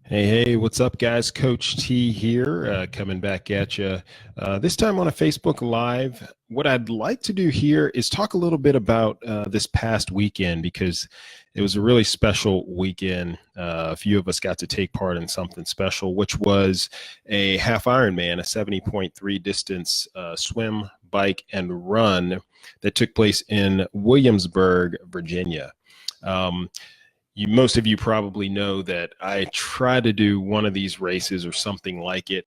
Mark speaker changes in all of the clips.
Speaker 1: Hey, what's up, guys? Coach T here, coming back at you. This time on a Facebook Live. What I'd like to do here is talk a little bit about this past weekend because it was a really special weekend. A few of us got to take part in something special, which was a half Ironman, a 70.3 distance swim, bike, and run that took place in Williamsburg, Virginia. Um, Most of you probably know that I try to do one of these races or something like it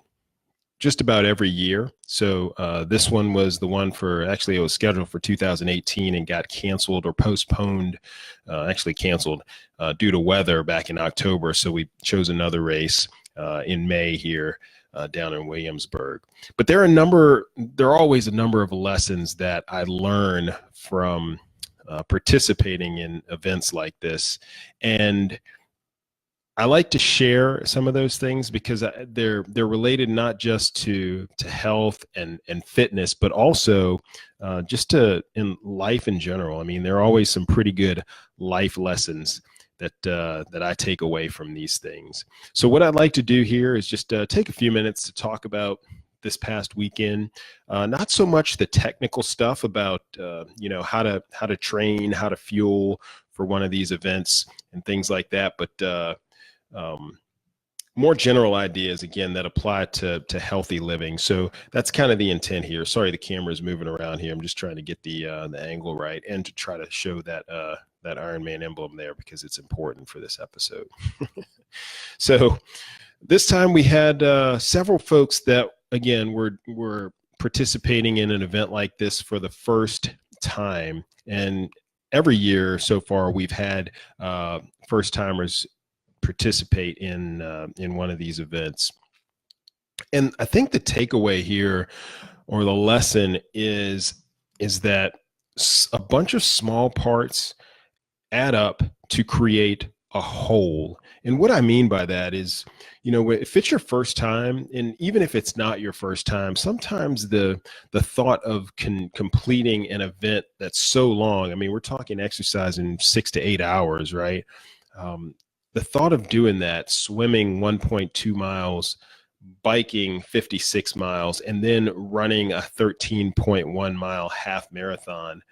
Speaker 1: just about every year. So this one was the one for, actually it was scheduled for 2018 and got canceled or postponed, actually canceled due to weather back in October. So we chose another race in May here down in Williamsburg. But there are always a number of lessons that I learn from participating in events like this. And I like to share some of those things because they're related not just to health and fitness, but also just to in life in general. I mean, there are always some pretty good life lessons that I take away from these things. So what I'd like to do here is just take a few minutes to talk about this past weekend. Not so much the technical stuff about how to train, how to fuel for one of these events and things like that, but more general ideas again that apply to healthy living. So that's kind of the intent here. Sorry, the camera is moving around here. I'm just trying to get the angle right and to try to show that that Ironman emblem there because it's important for this episode. So this time we had several folks that again were participating in an event like this for the first time, and every year so far we've had first timers participate in one of these events. And I think the takeaway here or the lesson is that a bunch of small parts add up to create a whole. And what I mean by that is, if it's your first time, and even if it's not your first time, sometimes the thought of completing an event that's so long, I mean, we're talking exercise in 6 to 8 hours, right? The thought of doing that, swimming 1.2 miles, biking 56 miles, and then running a 13.1 mile half marathon,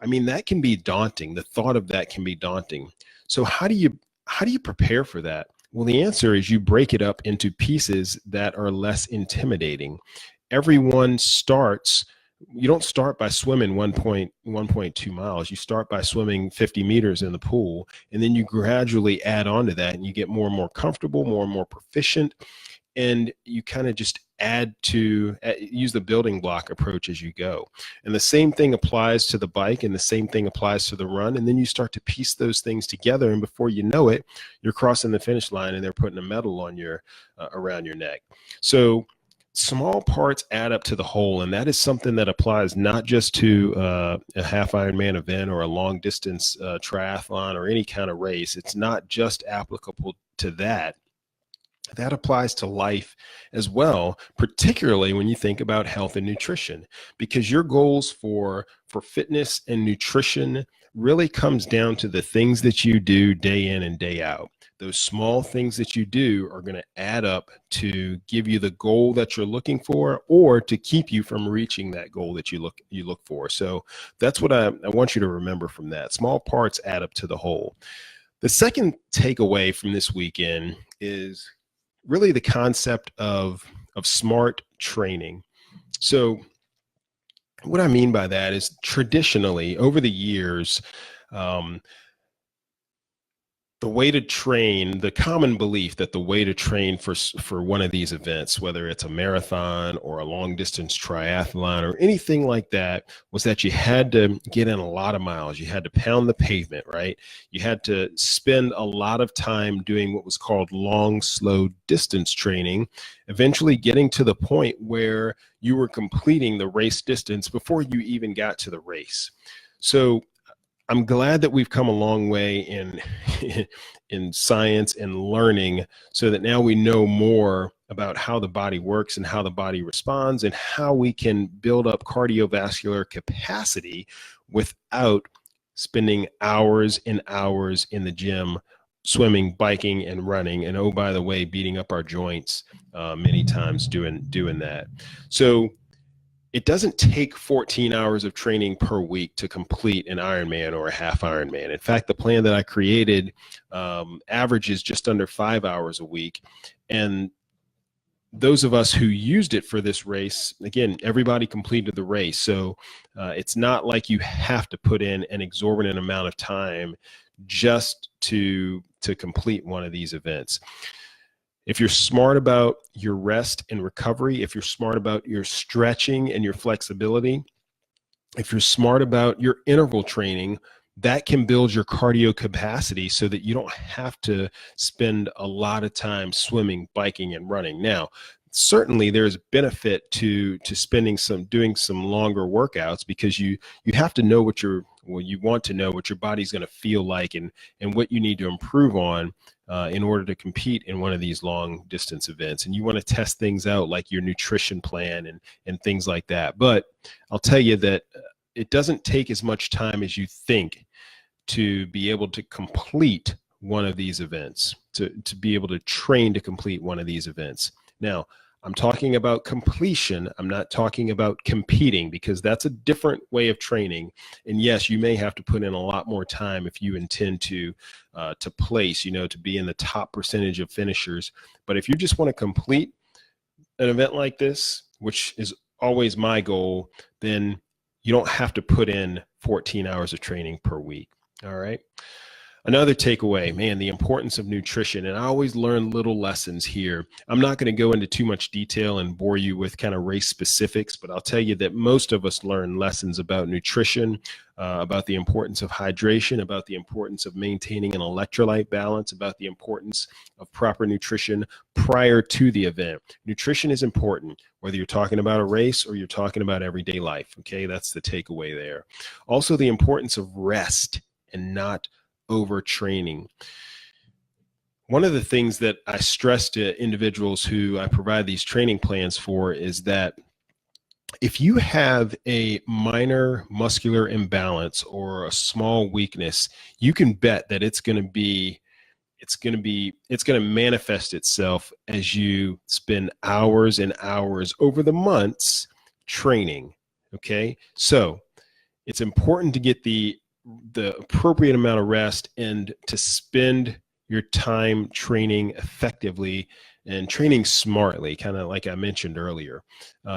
Speaker 1: I mean, that can be daunting. The thought of that can be daunting. So how do you prepare for that? Well, the answer is you break it up into pieces that are less intimidating. Everyone starts, you don't start by swimming 1.2 miles. You start by swimming 50 meters in the pool, and then you gradually add on to that, and you get more and more comfortable, more and more proficient, and you kind of just use the building block approach as you go. And the same thing applies to the bike, and the same thing applies to the run. And then you start to piece those things together, and before you know it, you're crossing the finish line and they're putting a medal on around your neck. So small parts add up to the whole, and that is something that applies not just to a half Ironman event or a long distance triathlon or any kind of race. It's not just applicable to that. That applies to life as well, particularly when you think about health and nutrition, because your goals for fitness and nutrition really comes down to the things that you do day in and day out. Those small things that you do are going to add up to give you the goal that you're looking for, or to keep you from reaching that goal that you look for. So that's what I want you to remember from that. Small parts add up to the whole. The second takeaway from this weekend is really the concept of smart training. So what I mean by that is traditionally over the years, the way to train, the common belief that the way to train for one of these events, whether it's a marathon or a long distance triathlon or anything like that, was that you had to get in a lot of miles. You had to pound the pavement, right? You had to spend a lot of time doing what was called long, slow distance training, eventually getting to the point where you were completing the race distance before you even got to the race. So I'm glad that we've come a long way in science and learning, so that now we know more about how the body works and how the body responds and how we can build up cardiovascular capacity without spending hours and hours in the gym swimming, biking, and running. And oh, by the way, beating up our joints many times doing that. So it doesn't take 14 hours of training per week to complete an Ironman or a half Ironman. In fact, the plan that I created averages just under 5 hours a week. And those of us who used it for this race, again, everybody completed the race. So it's not like you have to put in an exorbitant amount of time just to complete one of these events. If you're smart about your rest and recovery, if you're smart about your stretching and your flexibility, if you're smart about your interval training, that can build your cardio capacity so that you don't have to spend a lot of time swimming, biking, and running. Now, certainly there's benefit to doing some longer workouts, because you have to know you want to know what your body's going to feel like and what you need to improve on in order to compete in one of these long distance events. And you want to test things out like your nutrition plan and things like that. But I'll tell you that it doesn't take as much time as you think to be able to complete one of these events, to be able to train to complete one of these events. Now, I'm talking about completion. I'm not talking about competing, because that's a different way of training. And yes, you may have to put in a lot more time if you intend to place, to be in the top percentage of finishers. But if you just want to complete an event like this, which is always my goal, then you don't have to put in 14 hours of training per week. All right. Another takeaway, man, the importance of nutrition. And I always learn little lessons here. I'm not going to go into too much detail and bore you with kind of race specifics, but I'll tell you that most of us learn lessons about nutrition, about the importance of hydration, about the importance of maintaining an electrolyte balance, about the importance of proper nutrition prior to the event. Nutrition is important, whether you're talking about a race or you're talking about everyday life. Okay, that's the takeaway there. Also, the importance of rest and not overtraining. One of the things that I stress to individuals who I provide these training plans for is that if you have a minor muscular imbalance or a small weakness, you can bet that it's going to manifest itself as you spend hours and hours over the months training. Okay, so it's important to get the appropriate amount of rest and to spend your time training effectively and training smartly, kind of like I mentioned earlier.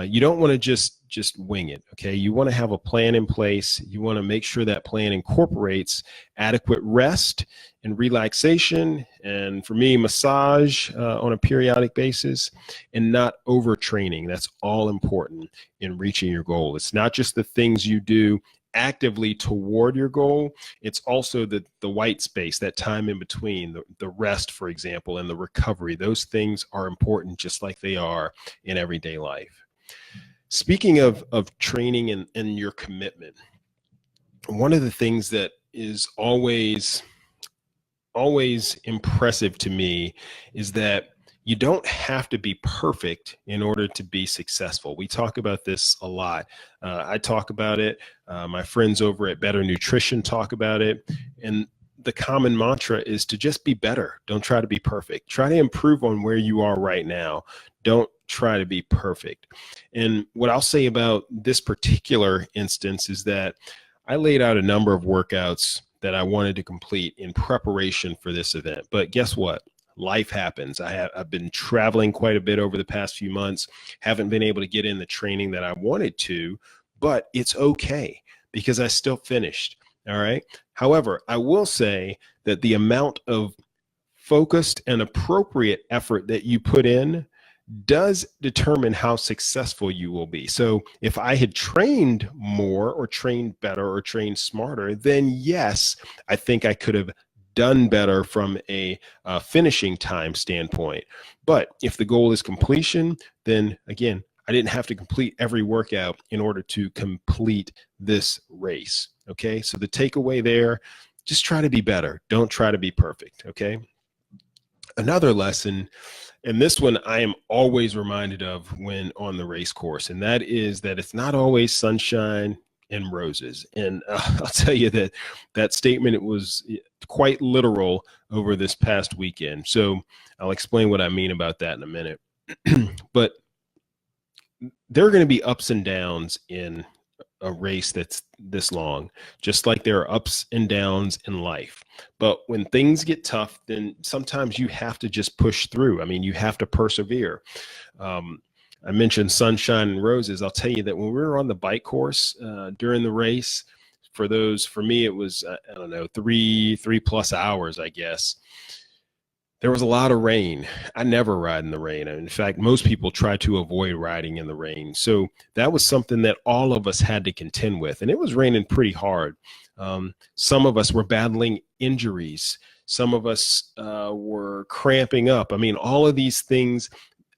Speaker 1: You don't want to just wing it. Okay, you want to have a plan in place. You want to make sure that plan incorporates adequate rest and relaxation, and for me, massage on a periodic basis, and not overtraining. That's all important in reaching your goal. It's not just the things you do actively toward your goal, it's also the white space, that time in between, the rest, for example, and the recovery. Those things are important, just like they are in everyday life. Speaking of training and your commitment, one of the things that is always impressive to me is that you don't have to be perfect in order to be successful. We talk about this a lot. I talk about it. My friends over at Better Nutrition talk about it. And the common mantra is to just be better. Don't try to be perfect. Try to improve on where you are right now. Don't try to be perfect. And what I'll say about this particular instance is that I laid out a number of workouts that I wanted to complete in preparation for this event. But guess what? Life happens. I've been traveling quite a bit over the past few months, haven't been able to get in the training that I wanted to, but it's okay because I still finished. All right. However, I will say that the amount of focused and appropriate effort that you put in does determine how successful you will be. So if I had trained more or trained better or trained smarter, then yes, I think I could have done better from a finishing time standpoint. But if the goal is completion, then again, I didn't have to complete every workout in order to complete this race. Okay, so the takeaway there, just try to be better. Don't try to be perfect. Okay. Another lesson, and this one I am always reminded of when on the race course, and that is that it's not always sunshine and roses. And I'll tell you that that statement, it was quite literal over this past weekend. So I'll explain what I mean about that in a minute. But there are going to be ups and downs in a race that's this long, just like there are ups and downs in life. But when things get tough, then sometimes you have to just push through. I mean, you have to persevere. I mentioned sunshine and roses. I'll tell you that when we were on the bike course during the race, for me, it was, I don't know, three plus hours, I guess. There was a lot of rain. I never ride in the rain. In fact, most people try to avoid riding in the rain. So that was something that all of us had to contend with. And it was raining pretty hard. Some of us were battling injuries. Some of us were cramping up. I mean, all of these things,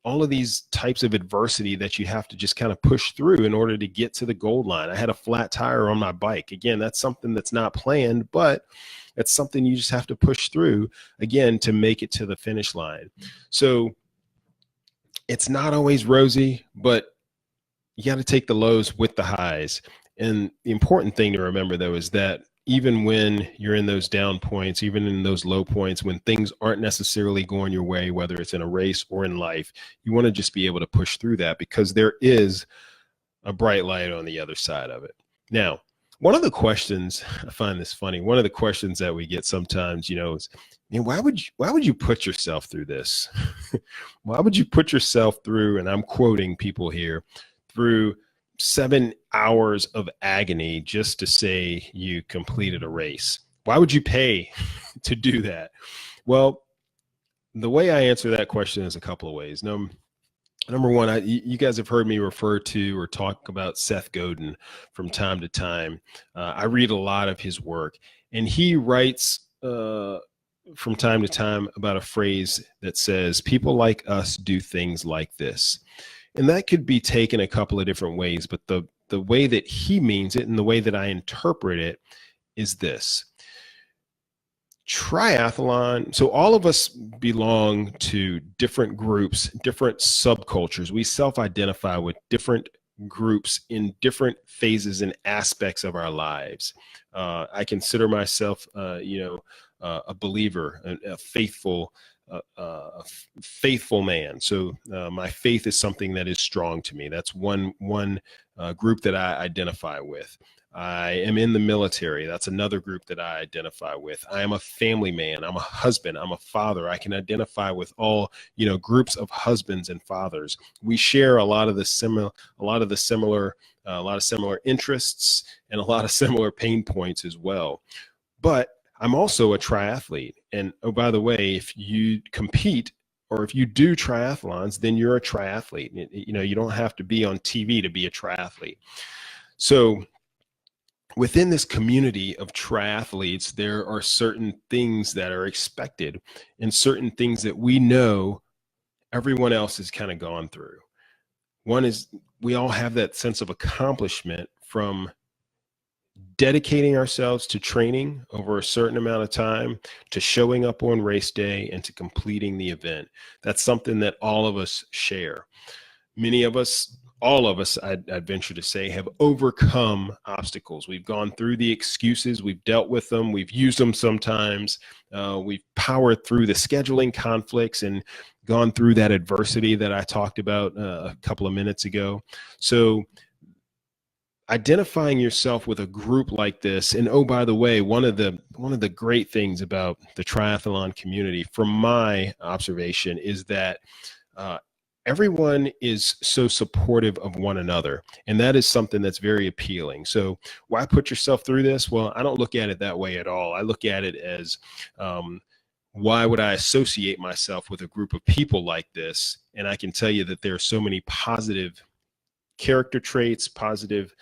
Speaker 1: all of these types of adversity that you have to just kind of push through in order to get to the goal line. I had a flat tire on my bike. Again, that's something that's not planned, but it's something you just have to push through, again, to make it to the finish line. So it's not always rosy, but you got to take the lows with the highs. And the important thing to remember, though, is that even when you're in those down points, even in those low points, when things aren't necessarily going your way, whether it's in a race or in life, you want to just be able to push through that, because there is a bright light on the other side of it. Now, one of the questions, I find this funny, one of the questions that we get sometimes, is, why would you put yourself through this? Why would you put yourself through, and I'm quoting people here, through 7 hours of agony just to say you completed a race? Why would you pay to do that? Well, the way I answer that question is a couple of ways. Number one, you guys have heard me refer to or talk about Seth Godin from time to time. I read a lot of his work, and he writes from time to time about a phrase that says, people like us do things like this. And that could be taken a couple of different ways, but the way that he means it and the way that I interpret it is this. Triathlon, so all of us belong to different groups, different subcultures. We self-identify with different groups in different phases and aspects of our lives. I consider myself, a believer, a faithful man. So my faith is something that is strong to me. That's one group that I identify with. I am in the military. That's another group that I identify with. I am a family man. I'm a husband. I'm a father. I can identify with all, groups of husbands and fathers. We share a lot of similar interests and a lot of similar pain points as well. But I'm also a triathlete. And oh, by the way, if you compete or if you do triathlons, then you're a triathlete. You don't have to be on TV to be a triathlete. So within this community of triathletes, there are certain things that are expected and certain things that we know everyone else has kind of gone through. One is we all have that sense of accomplishment from dedicating ourselves to training over a certain amount of time, to showing up on race day, and to completing the event. That's something that all of us share. Many of us, all of us, I'd venture to say, have overcome obstacles. We've gone through the excuses, we've dealt with them, we've used them sometimes, we've powered through the scheduling conflicts and gone through that adversity that I talked about a couple of minutes ago. So identifying yourself with a group like this, and oh, by the way, one of the great things about the triathlon community, from my observation, is that everyone is so supportive of one another, and that is something that's very appealing. So why put yourself through this? Well, I don't look at it that way at all. I look at it as why would I associate myself with a group of people like this? And I can tell you that there are so many positive character traits, positive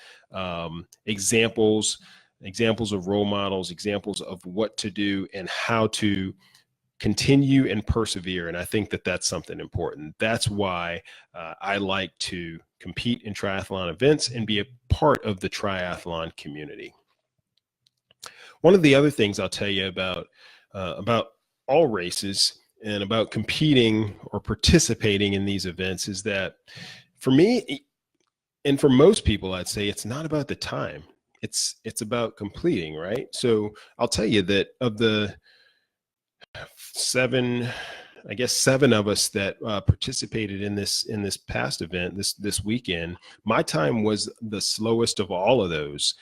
Speaker 1: examples of role models, examples of what to do and how to continue and persevere. And I think that that's something important. That's why I like to compete in triathlon events and be a part of the triathlon community. One of the other things I'll tell you about all races and about competing or participating in these events is that for me, and for most people, I'd say it's not about the time. it's about completing, right? So I'll tell you that of the seven, I guess seven of us that participated in this past event this weekend, my time was the slowest of all of those.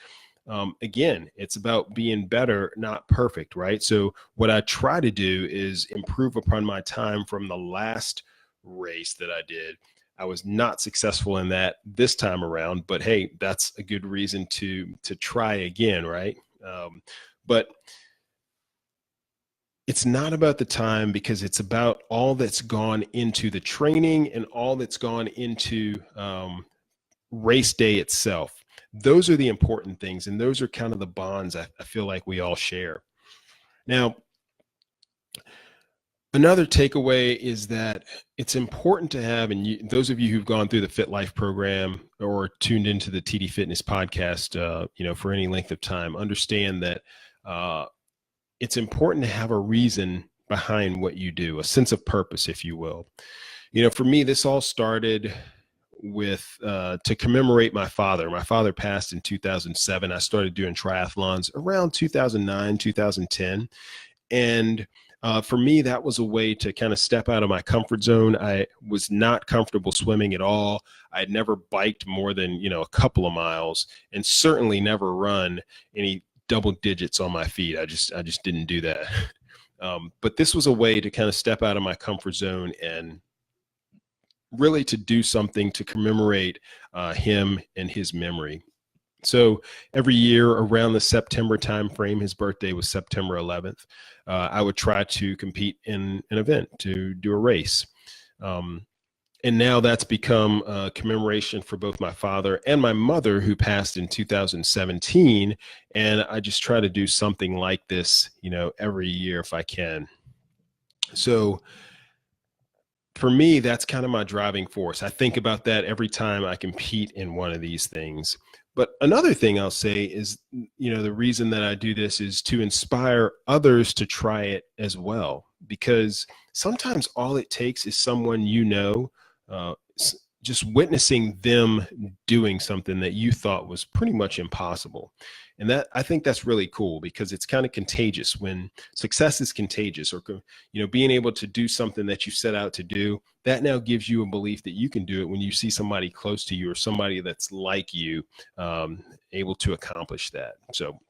Speaker 1: Again, it's about being better, not perfect, right? So what I try to do is improve upon my time from the last race that I did. I was not successful in that this time around, but hey, that's a good reason to try again, right? But it's not about the time, because it's about all that's gone into the training and all that's gone into race day itself. Those are the important things, and those are kind of the bonds I feel like we all share. Now, another takeaway is that it's important to have, and those of you who've gone through the Fit Life program or tuned into the TD Fitness podcast, for any length of time, understand that it's important to have a reason behind what you do, a sense of purpose, if you will. For me, this all started with to commemorate my father. My father passed in 2007. I started doing triathlons around 2009, 2010. And for me, that was a way to kind of step out of my comfort zone. I was not comfortable swimming at all. I had never biked more than, a couple of miles, and certainly never run any double digits on my feet. I just didn't do that. But this was a way to kind of step out of my comfort zone and really to do something to commemorate him and his memory. So every year around the September timeframe, his birthday was September 11th, I would try to compete in an event, to do a race. And now that's become a commemoration for both my father and my mother, who passed in 2017. And I just try to do something like this, every year if I can. So for me, that's kind of my driving force. I think about that every time I compete in one of these things. But another thing I'll say is, the reason that I do this is to inspire others to try it as well, because sometimes all it takes is someone, just witnessing them doing something that you thought was pretty much impossible. And that, I think that's really cool, because it's kind of contagious. When success is contagious, or, being able to do something that you set out to do, that now gives you a belief that you can do it when you see somebody close to you or somebody that's like you, able to accomplish that. So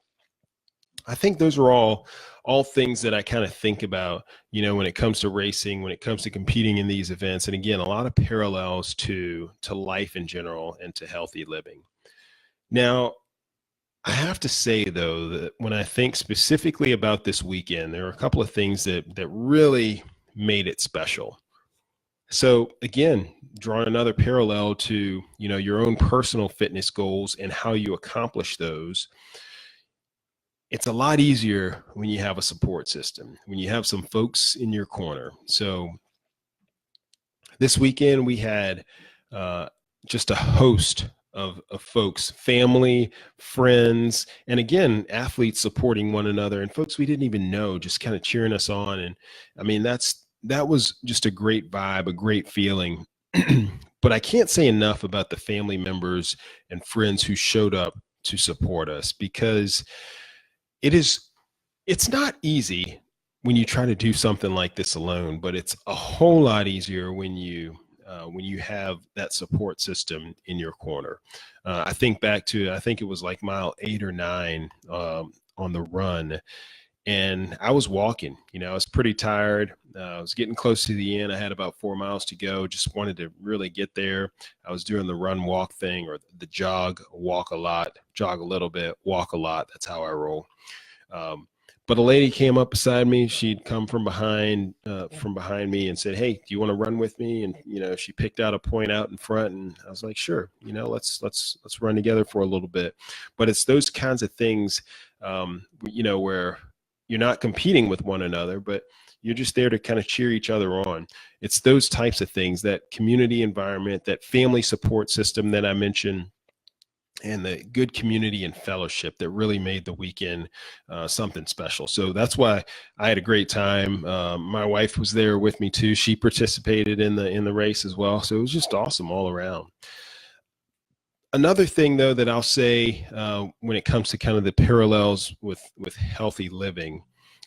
Speaker 1: I think those are all things that I kind of think about, when it comes to racing, when it comes to competing in these events. And again, a lot of parallels to life in general and to healthy living. Now, I have to say, though, that when I think specifically about this weekend, there are a couple of things that really made it special. So again, drawing another parallel to, your own personal fitness goals and how you accomplish those, it's a lot easier when you have a support system, when you have some folks in your corner. So this weekend we had just a host of folks, family, friends, and again, athletes supporting one another, and folks we didn't even know, just kind of cheering us on. And I mean, that was just a great vibe, a great feeling. But I can't say enough about the family members and friends who showed up to support us, because it's not easy when you try to do something like this alone, but it's a whole lot easier when you have that support system in your corner. I think back to, I think it was like mile 8 or 9 on the run, and I was walking. I was pretty tired. I was getting close to the end. I had about 4 miles to go. Just wanted to really get there. I was doing the run walk thing, or the jog, walk a lot, jog a little bit, walk a lot. That's how I roll. But a lady came up beside me. She'd come from behind me and said, "Hey, do you want to run with me?" And she picked out a point out in front, and I was like, "Sure, let's run together for a little bit." But it's those kinds of things, where you're not competing with one another, but you're just there to kind of cheer each other on. It's those types of things, that community environment, that family support system that I mentioned, and the good community and fellowship that really made the weekend something special. So that's why I had a great time. My wife was there with me too. She participated in the race as well. So it was just awesome all around. Another thing, though, that I'll say when it comes to kind of the parallels with healthy living,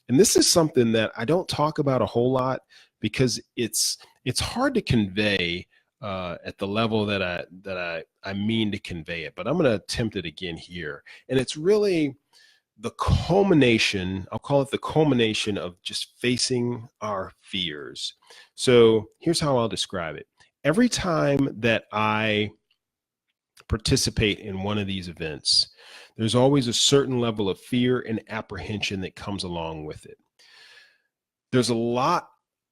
Speaker 1: and this is something that I don't talk about a whole lot because it's hard to convey at the level that I mean to convey it. But I'm going to attempt it again here, and it's really the culmination. I'll call it the culmination of just facing our fears. So here's how I'll describe it. Every time that I participate in one of these events, there's always a certain level of fear and apprehension that comes along with it. There's a lot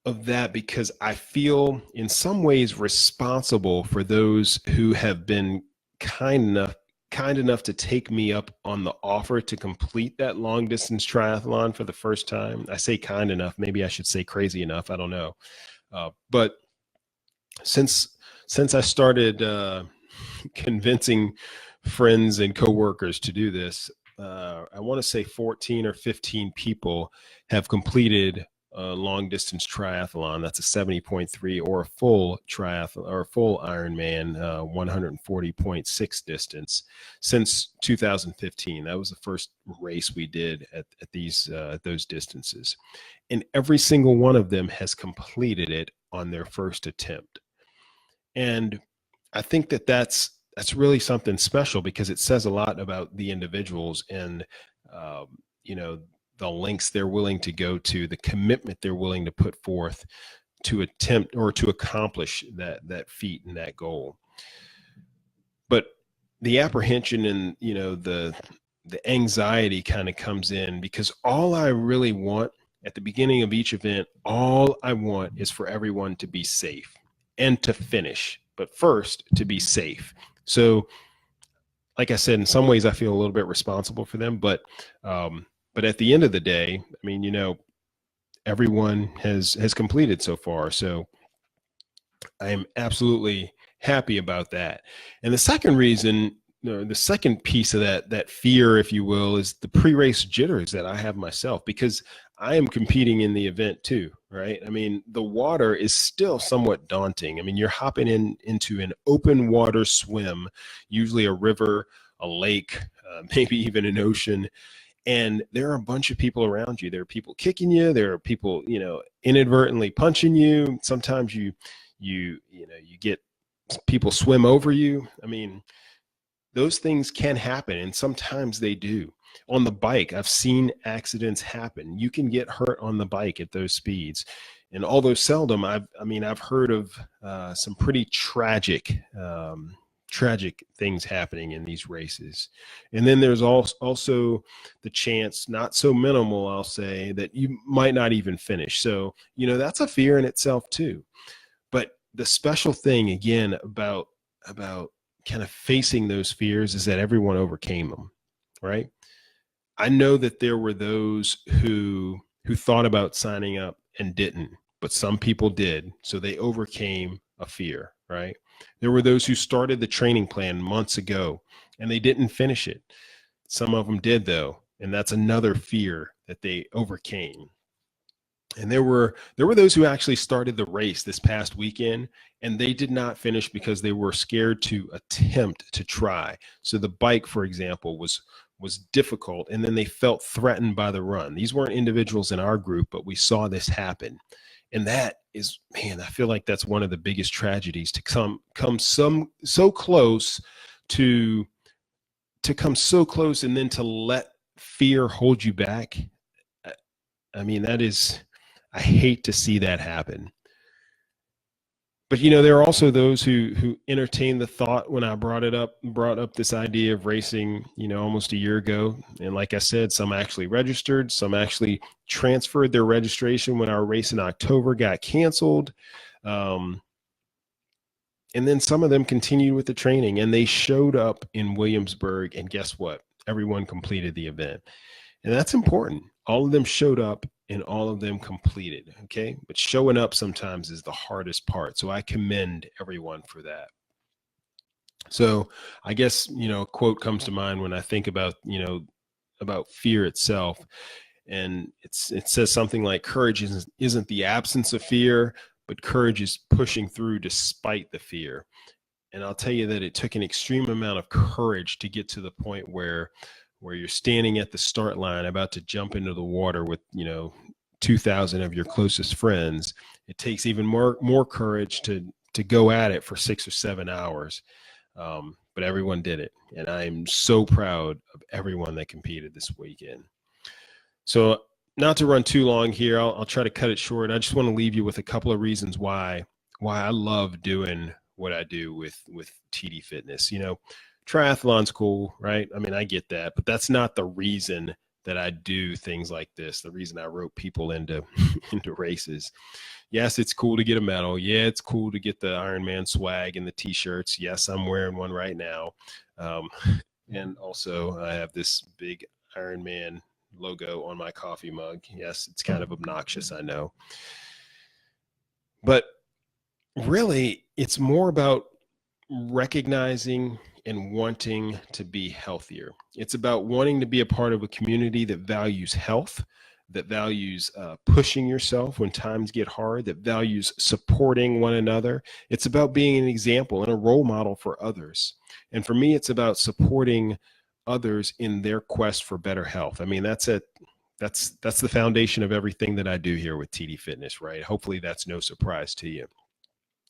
Speaker 1: of that because I feel in some ways responsible for those who have been kind enough to take me up on the offer to complete that long distance triathlon for the first time. I say kind enough, maybe I should say crazy enough, I don't know. But since I started convincing friends and coworkers to do this, I want to say 14 or 15 people have completed a long distance triathlon. That's a 70.3 or a full triathlon or a full Ironman 140.6 distance since 2015. That was the first race we did at those distances. And every single one of them has completed it on their first attempt. And I think that that's really something special because it says a lot about the individuals and you know, the lengths they're willing to go to, the commitment they're willing to put forth to attempt or to accomplish that feat and that goal. But the apprehension and the anxiety kind of comes in because all I really want at the beginning of each event, all I want is for everyone to be safe and to finish, but first to be safe. So, like I said, in some ways I feel a little bit responsible for them, but at the end of the day, I mean, everyone has completed so far. So I am absolutely happy about that. And the second reason, the second piece of that fear, if you will, is the pre-race jitters that I have myself because I am competing in the event too, right? I mean, the water is still somewhat daunting. I mean, you're hopping into an open water swim, usually a river, a lake, maybe even an ocean. And there are a bunch of people around you. There are people kicking you. There are people, inadvertently punching you. Sometimes you get people swim over you. I mean, those things can happen, and sometimes they do. On the bike, I've seen accidents happen. You can get hurt on the bike at those speeds. And although seldom, I've heard of some pretty tragic things happening in these races. And then there's also the chance, not so minimal, I'll say, that you might not even finish. So, that's a fear in itself too. But the special thing again about kind of facing those fears is that everyone overcame them, right? I know that there were those who thought about signing up and didn't, but some people did. So they overcame a fear, right? There were those who started the training plan months ago and they didn't finish it. Some of them did though, and that's another fear that they overcame. And there were those who actually started the race this past weekend and they did not finish because they were scared to attempt to try. So the bike, for example, was difficult, and then they felt threatened by the run. These weren't individuals in our group, but we saw this happen. And that is, man, I feel like that's one of the biggest tragedies, to come so close to come so close and then to let fear hold you back. I mean, I hate to see that happen. But there are also those who entertain the thought when I brought up this idea of racing, almost a year ago. And like I said, some actually registered, some actually transferred their registration when our race in October got canceled. And then some of them continued with the training and they showed up in Williamsburg, and guess what? Everyone completed the event. And that's important. All of them showed up and all of them completed. Okay. But showing up sometimes is the hardest part. So I commend everyone for that. So I guess, a quote comes to mind when I think about, about fear itself. And it says something like, courage isn't the absence of fear, but courage is pushing through despite the fear. And I'll tell you that it took an extreme amount of courage to get to the point where you're standing at the start line about to jump into the water with, 2,000 of your closest friends. It takes even more courage to go at it for 6 or 7 hours. But everyone did it. And I'm so proud of everyone that competed this weekend. So not to run too long here, I'll try to cut it short. I just want to leave you with a couple of reasons why I love doing what I do with TD Fitness. Triathlon's cool, right? I mean, I get that, but that's not the reason that I do things like this. The reason I rope people into into races. Yes, it's cool to get a medal. Yeah, it's cool to get the Ironman swag and the t-shirts. Yes, I'm wearing one right now. And also I have this big Ironman logo on my coffee mug. Yes, it's kind of obnoxious, I know. But really, it's more about recognizing and wanting to be healthier. It's about wanting to be a part of a community that values health, that values pushing yourself when times get hard, that values supporting one another. It's about being an example and a role model for others. And for me, it's about supporting others in their quest for better health. I mean, that's it. That's the foundation of everything that I do here with TD Fitness, right? Hopefully that's no surprise to you.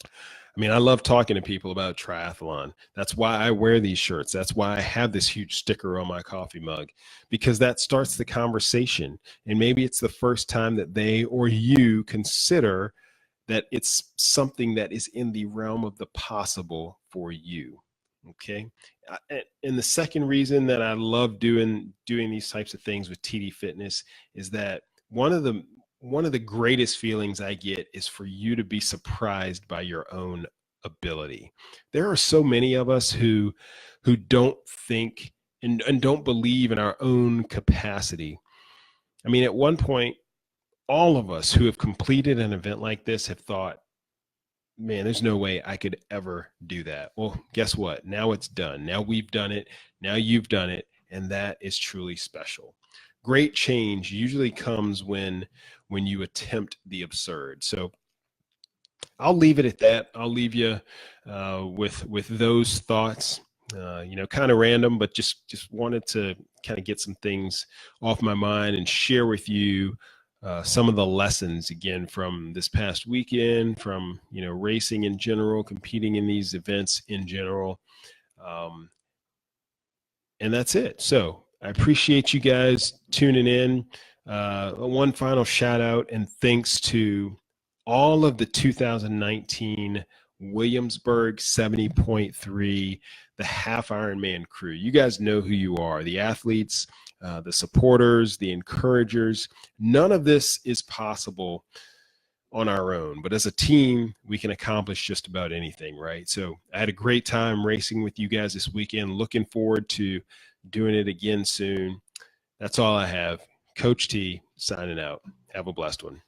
Speaker 1: I mean, I love talking to people about triathlon. That's why I wear these shirts. That's why I have this huge sticker on my coffee mug, because that starts the conversation. And maybe it's the first time that they or you consider that it's something that is in the realm of the possible for you. Okay. And the second reason that I love doing these types of things with TD Fitness is that one of the greatest feelings I get is for you to be surprised by your own ability. There are so many of us who don't think and don't believe in our own capacity. I mean, at one point, all of us who have completed an event like this have thought, man, there's no way I could ever do that. Well, guess what? Now it's done. Now we've done it. Now you've done it. And that is truly special. Great change usually comes when you attempt the absurd. So I'll leave it at that. I'll leave you with those thoughts. Kind of random, but just wanted to kind of get some things off my mind and share with you some of the lessons again from this past weekend, from racing in general, competing in these events in general, and that's it. So I appreciate you guys tuning in. One final shout out and thanks to all of the 2019 Williamsburg 70.3, the Half Ironman crew. You guys know who you are, the athletes, the supporters, the encouragers. None of this is possible on our own, but as a team, we can accomplish just about anything, right? So I had a great time racing with you guys this weekend. Looking forward to doing it again soon. That's all I have. Coach T signing out. Have a blessed one.